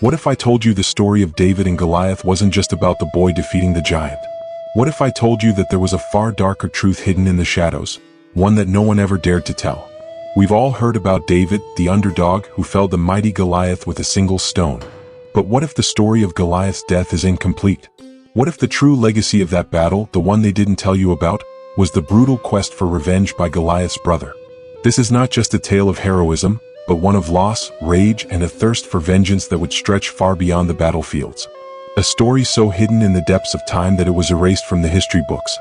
What if I told you the story of David and Goliath wasn't just about the boy defeating the giant? What if I told you that there was a far darker truth hidden in the shadows, one that no one ever dared to tell? We've all heard about David, the underdog, who felled the mighty Goliath with a single stone. But what if the story of Goliath's death is incomplete? What if the true legacy of that battle, the one they didn't tell you about, was the brutal quest for revenge by Goliath's brother? This is not just a tale of heroism, but one of loss, rage, and a thirst for vengeance that would stretch far beyond the battlefields. A story so hidden in the depths of time that it was erased from the history books.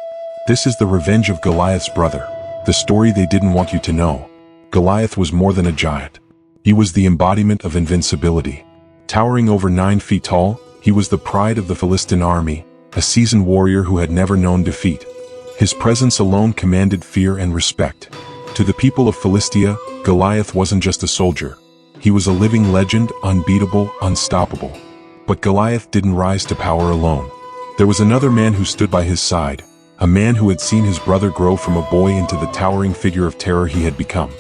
This is the revenge of Goliath's brother, the story they didn't want you to know. Goliath was more than a giant. He was the embodiment of invincibility. Towering over 9 feet tall, he was the pride of the Philistine army, a seasoned warrior who had never known defeat. His presence alone commanded fear and respect. To the people of Philistia, Goliath wasn't just a soldier. He was a living legend, unbeatable, unstoppable. But Goliath didn't rise to power alone. There was another man who stood by his side, a man who had seen his brother grow from a boy into the towering figure of terror he had become.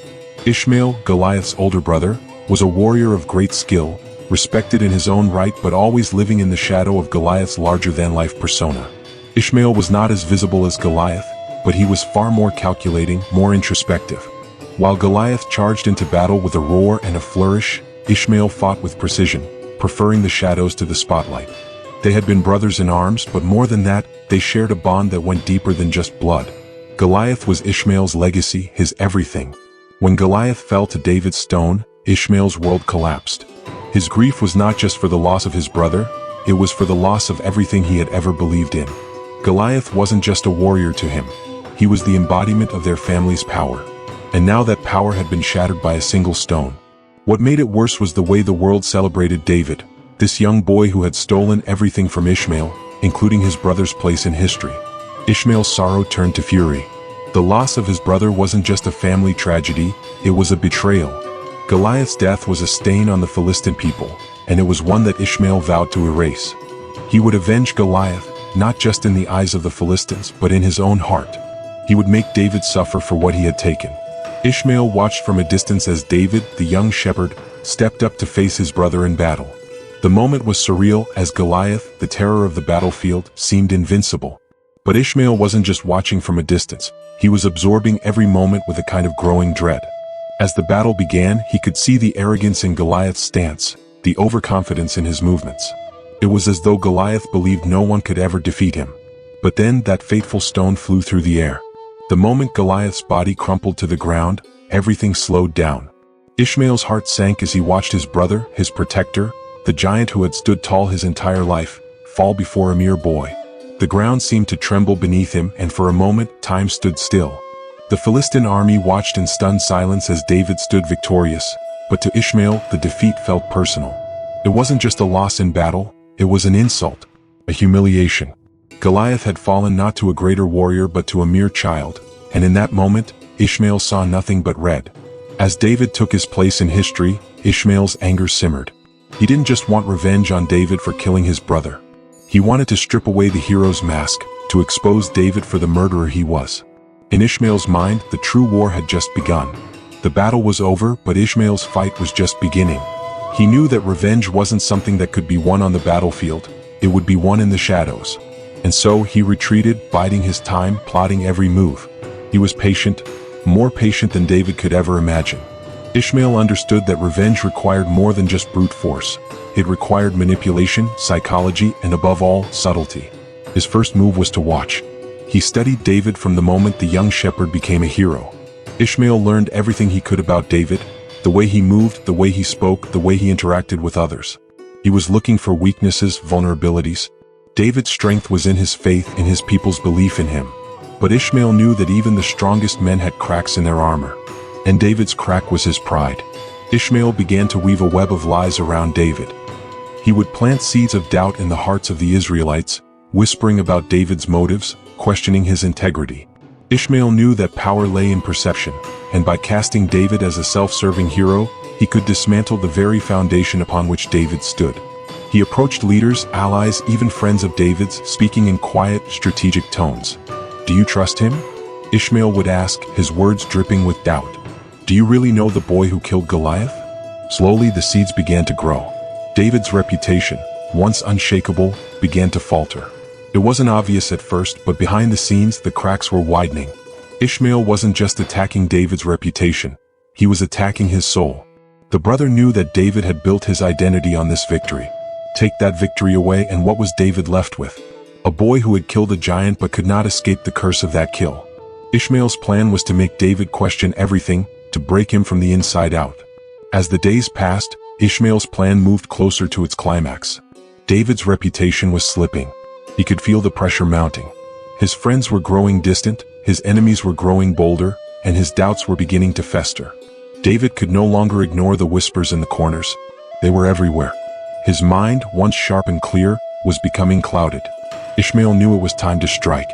Ishmael, Goliath's older brother, was a warrior of great skill, respected in his own right but always living in the shadow of Goliath's larger-than-life persona. Ishmael was not as visible as Goliath, but he was far more calculating, more introspective. While Goliath charged into battle with a roar and a flourish, Ishmael fought with precision, preferring the shadows to the spotlight. They had been brothers in arms, but more than that, they shared a bond that went deeper than just blood. Goliath was Ishmael's legacy, his everything. When Goliath fell to David's stone, Ishmael's world collapsed. His grief was not just for the loss of his brother, it was for the loss of everything he had ever believed in. Goliath wasn't just a warrior to him. He was the embodiment of their family's power. And now that power had been shattered by a single stone. What made it worse was the way the world celebrated David, this young boy who had stolen everything from Ishmael, including his brother's place in history. Ishmael's sorrow turned to fury. The loss of his brother wasn't just a family tragedy, it was a betrayal. Goliath's death was a stain on the Philistine people, and it was one that Ishmael vowed to erase. He would avenge Goliath, not just in the eyes of the Philistines, but in his own heart. He would make David suffer for what he had taken. Ishmael watched from a distance as David, the young shepherd, stepped up to face his brother in battle. The moment was surreal as Goliath, the terror of the battlefield, seemed invincible. But Ishmael wasn't just watching from a distance, he was absorbing every moment with a kind of growing dread. As the battle began, he could see the arrogance in Goliath's stance, the overconfidence in his movements. It was as though Goliath believed no one could ever defeat him. But then that fateful stone flew through the air. The moment Goliath's body crumpled to the ground, everything slowed down. Ishmael's heart sank as he watched his brother, his protector, the giant who had stood tall his entire life, fall before a mere boy. The ground seemed to tremble beneath him, and for a moment, time stood still. The Philistine army watched in stunned silence as David stood victorious, but to Ishmael, the defeat felt personal. It wasn't just a loss in battle, it was an insult, a humiliation. Goliath had fallen not to a greater warrior but to a mere child, and in that moment, Ishmael saw nothing but red. As David took his place in history, Ishmael's anger simmered. He didn't just want revenge on David for killing his brother. He wanted to strip away the hero's mask, to expose David for the murderer he was. In Ishmael's mind, the true war had just begun. The battle was over, but Ishmael's fight was just beginning. He knew that revenge wasn't something that could be won on the battlefield, it would be won in the shadows. And so he retreated, biding his time, plotting every move. He was patient, more patient than David could ever imagine. Ishmael understood that revenge required more than just brute force. It required manipulation, psychology, and above all, subtlety. His first move was to watch. He studied David from the moment the young shepherd became a hero. Ishmael learned everything he could about David, the way he moved, the way he spoke, the way he interacted with others. He was looking for weaknesses, vulnerabilities. David's strength was in his faith, in his people's belief in him. But Ishmael knew that even the strongest men had cracks in their armor. And David's crack was his pride. Ishmael began to weave a web of lies around David. He would plant seeds of doubt in the hearts of the Israelites, whispering about David's motives, questioning his integrity. Ishmael knew that power lay in perception, and by casting David as a self-serving hero, he could dismantle the very foundation upon which David stood. He approached leaders, allies, even friends of David's, speaking in quiet, strategic tones. "Do you trust him?" Ishmael would ask, his words dripping with doubt. "Do you really know the boy who killed Goliath?" Slowly the seeds began to grow. David's reputation, once unshakable, began to falter. It wasn't obvious at first, but behind the scenes the cracks were widening. Ishmael wasn't just attacking David's reputation, he was attacking his soul. The brother knew that David had built his identity on this victory. Take that victory away and what was David left with? A boy who had killed a giant but could not escape the curse of that kill. Ishmael's plan was to make David question everything, to break him from the inside out. As the days passed, Ishmael's plan moved closer to its climax. David's reputation was slipping. He could feel the pressure mounting. His friends were growing distant, his enemies were growing bolder, and his doubts were beginning to fester. David could no longer ignore the whispers in the corners. They were everywhere. His mind, once sharp and clear, was becoming clouded. Ishmael knew it was time to strike.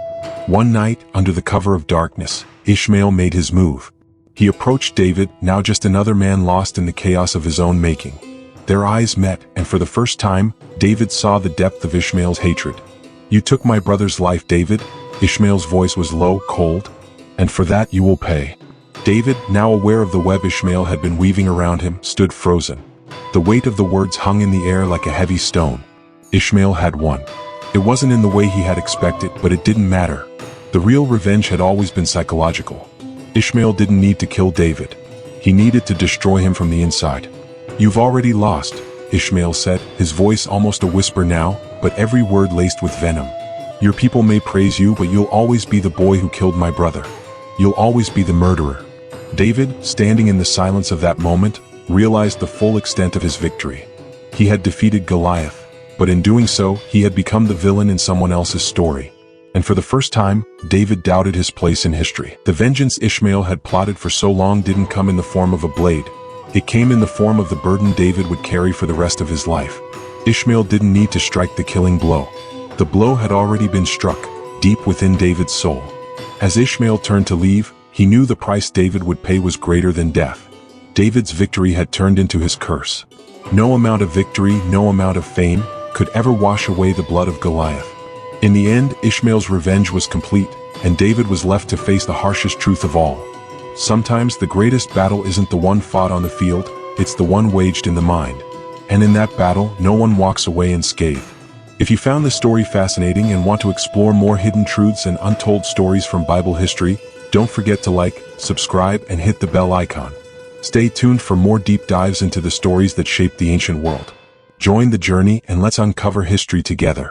One night, under the cover of darkness, Ishmael made his move. He approached David, now just another man lost in the chaos of his own making. Their eyes met, and for the first time, David saw the depth of Ishmael's hatred. "You took my brother's life, David." Ishmael's voice was low, cold. "And for that you will pay." David, now aware of the web Ishmael had been weaving around him, stood frozen. The weight of the words hung in the air like a heavy stone. Ishmael had won. It wasn't in the way he had expected, but it didn't matter. The real revenge had always been psychological. Ishmael didn't need to kill David. He needed to destroy him from the inside. "You've already lost," Ishmael said, his voice almost a whisper now, but every word laced with venom. "Your people may praise you, but you'll always be the boy who killed my brother. You'll always be the murderer." David, standing in the silence of that moment, realized the full extent of his victory. He had defeated Goliath, but in doing so, he had become the villain in someone else's story. And for the first time, David doubted his place in history. The vengeance Ishmael had plotted for so long didn't come in the form of a blade. It came in the form of the burden David would carry for the rest of his life. Ishmael didn't need to strike the killing blow. The blow had already been struck, deep within David's soul. As Ishmael turned to leave, he knew the price David would pay was greater than death. David's victory had turned into his curse. No amount of victory, no amount of fame, could ever wash away the blood of Goliath. In the end, Ishmael's revenge was complete, and David was left to face the harshest truth of all. Sometimes the greatest battle isn't the one fought on the field, it's the one waged in the mind. And in that battle, no one walks away unscathed. If you found this story fascinating and want to explore more hidden truths and untold stories from Bible history, don't forget to like, subscribe, and hit the bell icon. Stay tuned for more deep dives into the stories that shaped the ancient world. Join the journey and let's uncover history together.